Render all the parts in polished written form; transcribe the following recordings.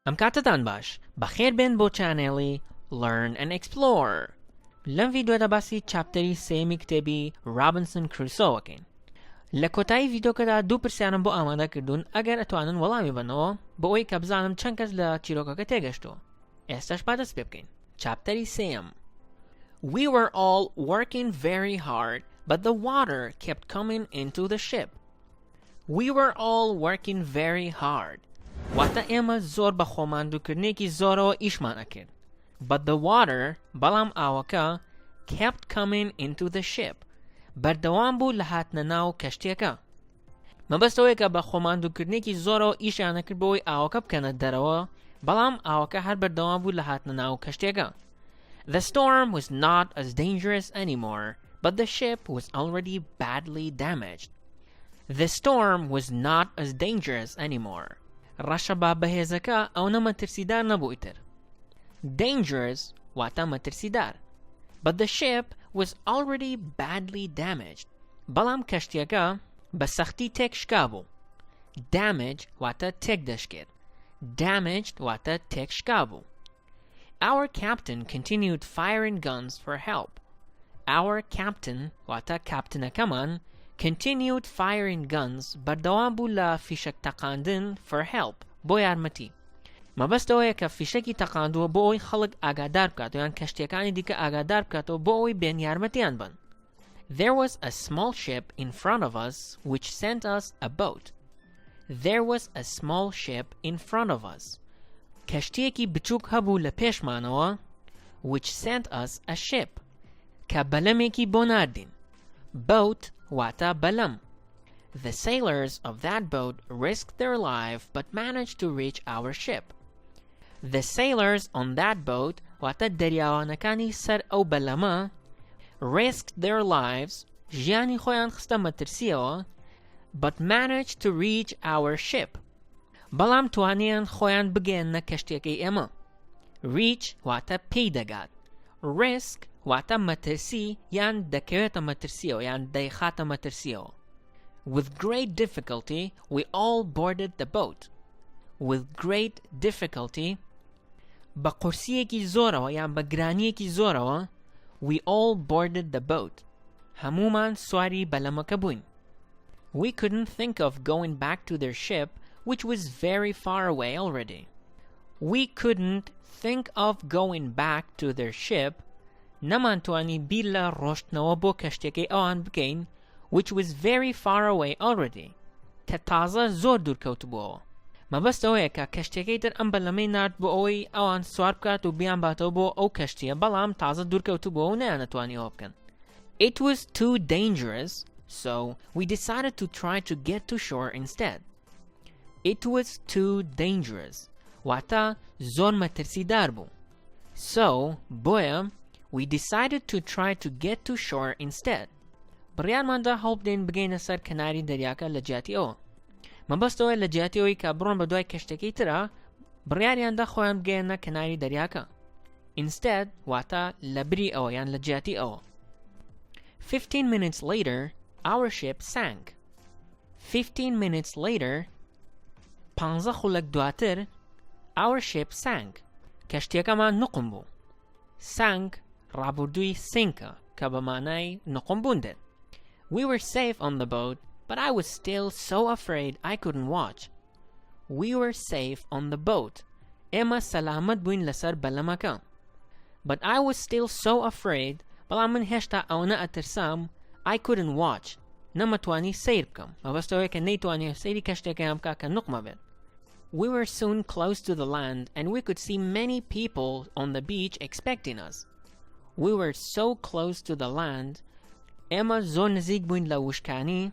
ئەم کاتتان باش بەخێر بێن بۆ چانێڵی Learn and Explore. لەم ڤیدیۆدا باسی چاپتەری سێمی کتێبی رابنسن کروسۆوەکەین. لە کۆتایی ڤیدیۆکەدا دوو پرسیارم بۆ ئامادە کردوون ئەگەر ئەتوانن وەڵامی بنەوە بۆ ئەوەی کە بزانم چەند کەس لە چیرۆکەکە تێگەشتووە. ئێستاش با دەست پێ بکەین. چاپتەری سێم. We were all working very hard, but the water kept coming into the ship. We were all working very hard. واتە ئێمە زۆر بە خۆماندووکردنێکی زۆرەوە ئیشمان ئەکرد. But the water بەڵام ئاوەکە kept coming into the ship. بەردەوام بوو لە هاتنە ناو کەشتیەکە. مەبەستەوەیە کە بە خۆماندووکردنێکی زۆرەوە ئیشیان نەکرد بۆەوەی ئاوەکە بکەنە دەرەوە بەڵام ئاوەکە هەر بەردەوام بوو لە هاتنە ناو کەشتیەکە. The storm was not as dangerous anymore, but the ship was already badly damaged. The storm was not as dangerous anymore. ڕەشە با بەهێزەکە ئەو نە مەترسیدار نەبوو ئیتر. Dangerous واتە مەترسیدار. But the ship was already badly damaged. بەڵام کەشتیەکە بە سەختی تێک شکا بوو. Damage واتە تێک دەشکێت. Damaged واتە تێک شکا بوو. Our captain continued firing guns for help. Our captain واتە کاپتنەکەمان continued firing guns بەردەوام بوو لە فیشەک تەقاندن for help بۆ یارمەتی. مەبەستەوەیە کە فیشەکی تەقاندووە بۆ ئەوەی خەڵک ئاگادار بکات یان کەشتیەکانی دیکە ئاگادار بکاتەوە بۆ ئەوەی بێن یارمەتیان بن. There was a small ship in front of us which sent us a boat. There was a small ship in front of us. کەشتیەکی بچووک هەبوو لە پێشمانەوە which sent us a ship. کە بەلەمێکی بۆ ناردین. Boat واتە بەلەم. The sailors of that boat risked their life but managed to reach our ship. The sailors on that boat واتە دەریاوانەکانی سەر ئەو بەلەمە risked their lives ژیانی خۆیان خستە مەترسیەوە but managed to reach our ship. بەڵام توانیان خۆیان بگەێننە کەشتیەکەی ئێمە. Reach واتە پێی دەگات. Risk واتە مەترسی یان دەکەوێتە مەترسیەوە یان دەیخاتە مەترسیەوە. With great difficulty we all boarded the boat. With great difficulty بە قورسیەکی زۆرەوە یان بە گرانیەکی زۆرەوە we all boarded the boat. هەمومان سواری بەلەمەکە بووین. We couldn't think of going back to their ship which was very far away already. We couldn't think of going back to their ship نەمانتوانی بیر لە ڕۆشتنەوە بۆ کەشتێکەی ئەوان بکەین which was very far away already کە تازە زۆر دوورکەوت بووەوە. مەبەستەوەیە کە کەشتێکەی تر ئەم بەلەمەی نارد بۆ ئەوەی ئەوان سوار بکات و بیان باتەوە بۆ ئەو کەشتیە بەڵام تازە دوورکەوت بووە و نەیانەتوانی ئەوە بکەن. It was too dangerous, so we decided to try to get to shore instead. It was too dangerous واتە زۆر مەترسیدار بوو. So بۆیە we decided to try to get to shore instead. بڕیارماندا هەڵبدەین بگەینە سەر کەناری دەریاکە لە جیاتی ئەوە. مەبەستەوەی لە جیاتی ئەوەی کە بڕۆن بە دوای کەشتەکەی ترە بڕیاریاندا خۆیان بگەێنە کەناری دەریاکە. Instead واتە لە بری ئەوە یان لە جیاتی ئەوە. 15 minutes later our ship sank. 15 minutes later 15 خولەک دواتر our ship sank. کەشتیەکەمان نوقم بوو. Sank ڕابردووی سینکە کە بە مانای نوقم بوون دێت. We were safe on the boat, but I was still so afraid I couldn't watch. We were safe on the boat. ئێمە سەلامەت بووین لەسەر بەلەمەکە. But I was still so afraid بەڵام من هێشتا ئەوەنە ئەترسام I couldn't watch. نەمەتوانی سیر بکەم. مەبەستەوەیە کە نەیتوانی سەیری کەشتێکیان بکا کە نوقمە بێت. We were soon close to the land and we could see many people on the beach expecting us. We were so close to the land. ئێمە زۆر نزیک بووین لە وشکانی.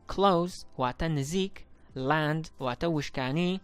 Close واتە نزیک. Land واتە وشکانی.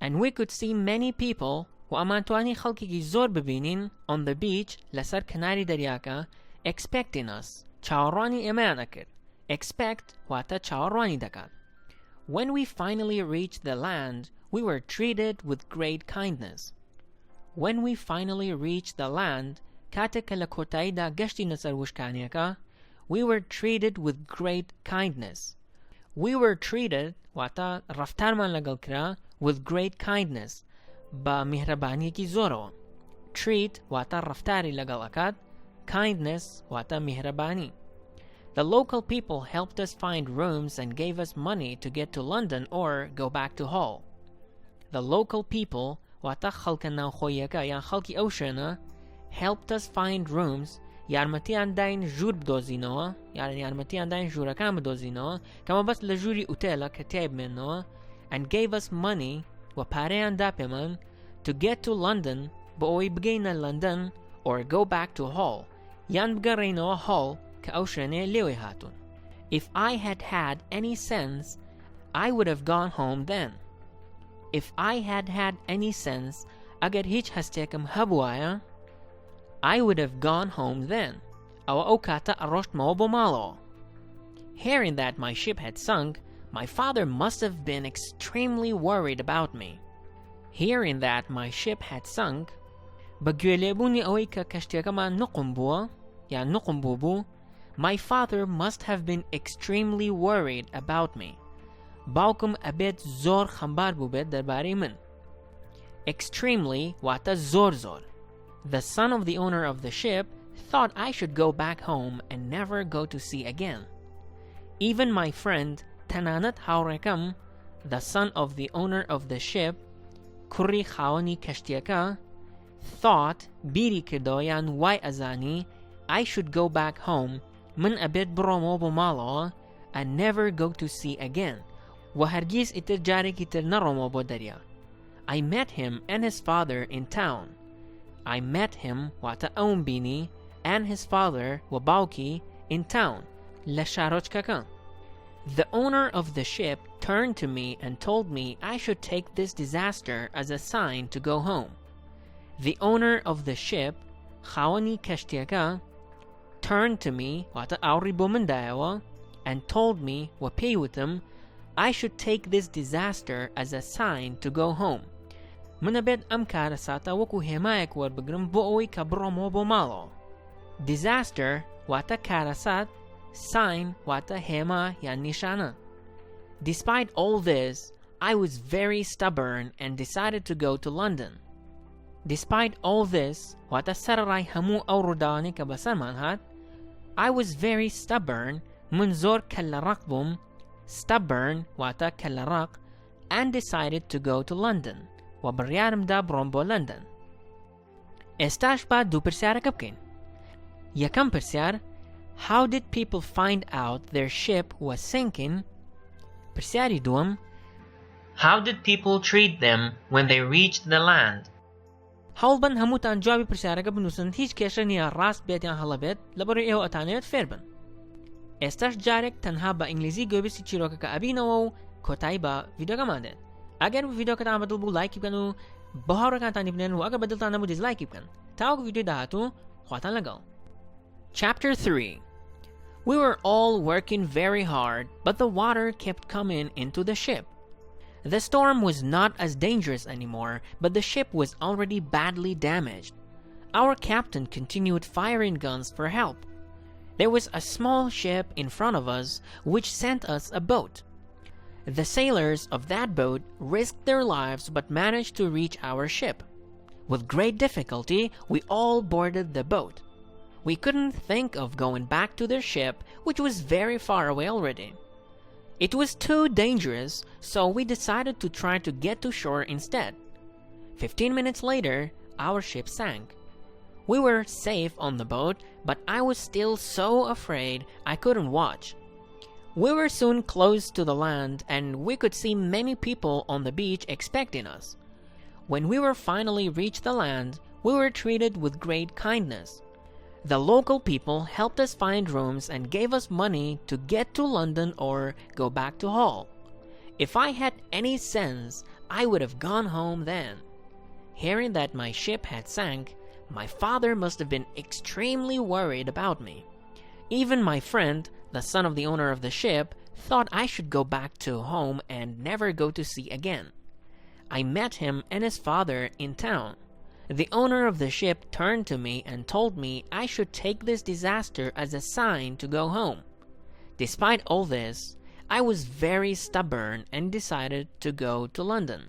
And we could see many people و ئەمانتوانی خەڵکێکی زۆر ببینین on the beach لەسەر کەناری دەریاکە expecting us. چاوەڕوانی ئێمەیان ئەکرد. Expect واتە چاوەڕوانی دەکات. When we finally reached the land, we were treated with great kindness. When we finally reached the land, کاتێک کە لە کۆتاییدا گەشتی نەسەر وشکانیەکە we were treated with great kindness. We were treated واتە ڕەفتارمان لەگەڵ کرا with great kindness بە میهرەبانیەکی زۆرەوە. treat واتە ڕەفتاری لەگەڵەکات. kindness واتە میهرەبانی. The local people helped us find rooms and gave us money to get to London or go back to Hull. The local people واتە خەڵکە ناوخۆییەکە یان خەڵکی ئەو شوێنە helped us find rooms یارمەتیان داین ژوور بدۆزینەوە یارمەتیان داین ژوورەکان بدۆزینەوە کەمە بەس لە ژووری ئوتێلە کە تێی بمێنەوە and gave us money و پارەیان دا پێمان to get to London بۆ ئەوەی بگەینە لەندەن or go back to Hull یان بگەڕێینەوە Hull کە ئەو شوێنەیە لێوەی هاتوون. If I had had any sense I would have gone home then. If I had had any sense ئەگەر هیچ هەستێکم هەبوایە I would have gone home then. ئەو کاتە ئەڕۆشتمەوە بۆ ماڵەوە. Hearing that my ship had sunk, my father must have been extremely worried about me. Hearing that my ship had sunk, بە گوێلێبوونی ئەوەی کە کەشتێکەمان نقم بووە یان نقم بوو my father must have been extremely worried about me. باوکم ئەبێت زۆر خەمبار بوو بێت دەربارەی من. Extremely واتە زۆر زۆر. The son of the owner of the ship thought I should go back home and never go to sea again. Even my friend تەنانەت هاوڕێکەم the son of the owner of the ship کوڕی خاوەنی کەشتیەکە thought بیری کردەوە یان وای ئەزانی I should go back home من ئەبێت بڕۆمەوە بۆ ماڵەوە and never go to sea again و هەرگیز ئیتر جارێکی تر نەڕۆمەوە بۆ دەریا. I met him and his father in town. I met him واتە ئەوم بینی and his father و باوکی in town لە شارۆچکەکە. The owner of the ship turned to me and told me I should take this disaster as a sign to go home. The owner of the ship خاوەنی کەشتیەکە turned to me واتە ئاوڕی بۆ من دایەوە and told me و پێیوتم I should take this disaster as a sign to go home. منە بێت ئەم کارە ساتە وەکو هێمایەک وەربگرم بۆ ئەوەی کە بڕۆمەوە بۆ ماڵەوە. Disaster واتە کارەسات sign واتە هێما یان نیشانە. Despite all this, I was very stubborn and decided to go to London. Despite all this واتە سەرڕای هەموو ئەو ڕووداوانەی کە بەسەرمان هات I was very stubborn من زۆر کەللەڕەق بووم stubborn واتە کەللەڕەق and decided to go to London و بڕیارمدا بڕۆم بۆ لەندەن. ئێستاش با دوو پرسیارەکە بکەین. یەکەم پرسیار How did people find out their ship was sinking? پرسیاری دووەم How did people treat them when they reached the land? هەوڵبن هەمووتان جوابی پرسیارەکە بنووسن هیچ کێشە نییە ڕاست بێت یان هەڵە بێت لەبەرەوەی ئێوە ئەتانەوێت فێر بن. ئێستاش جارێک تەنها بە ئینگلیزی گوێبیستی چیرۆکەکە ئەبینەوە و کۆتایی بە ڤیدۆکەمان دێت. ئەگەر ڤیدۆکەتان بەدڵ بوو لایکی بکەن و بە هاوڕێکانتانی بنێن و ئەگەر بەدڵتان نەبوو دیزلایکی بکەن. تاوەکو ڤیدۆی داهاتوو خواتان لەگەڵ. Chapter 3. We were all working very hard, but the water kept coming into the ship. The storm was not as dangerous anymore, but the ship was already badly damaged. Our captain continued firing guns for help. There was a small ship in front of us, which sent us a boat. The sailors of that boat risked their lives but managed to reach our ship. With great difficulty, we all boarded the boat. We couldn't think of going back to their ship, which was very far away already. It was too dangerous, so we decided to try to get to shore instead. 15 minutes later, our ship sank. We were safe on the boat, but I was still so afraid I couldn't watch. We were soon close to the land, and we could see many people on the beach expecting us. When we were finally reached the land, we were treated with great kindness. The local people helped us find rooms and gave us money to get to London or go back to Hull. If I had any sense, I would have gone home then. Hearing that my ship had sank, my father must have been extremely worried about me. Even my friend, the son of the owner of the ship, thought I should go back to home and never go to sea again. I met him and his father in town. The owner of the ship turned to me and told me I should take this disaster as a sign to go home. Despite all this, I was very stubborn and decided to go to London.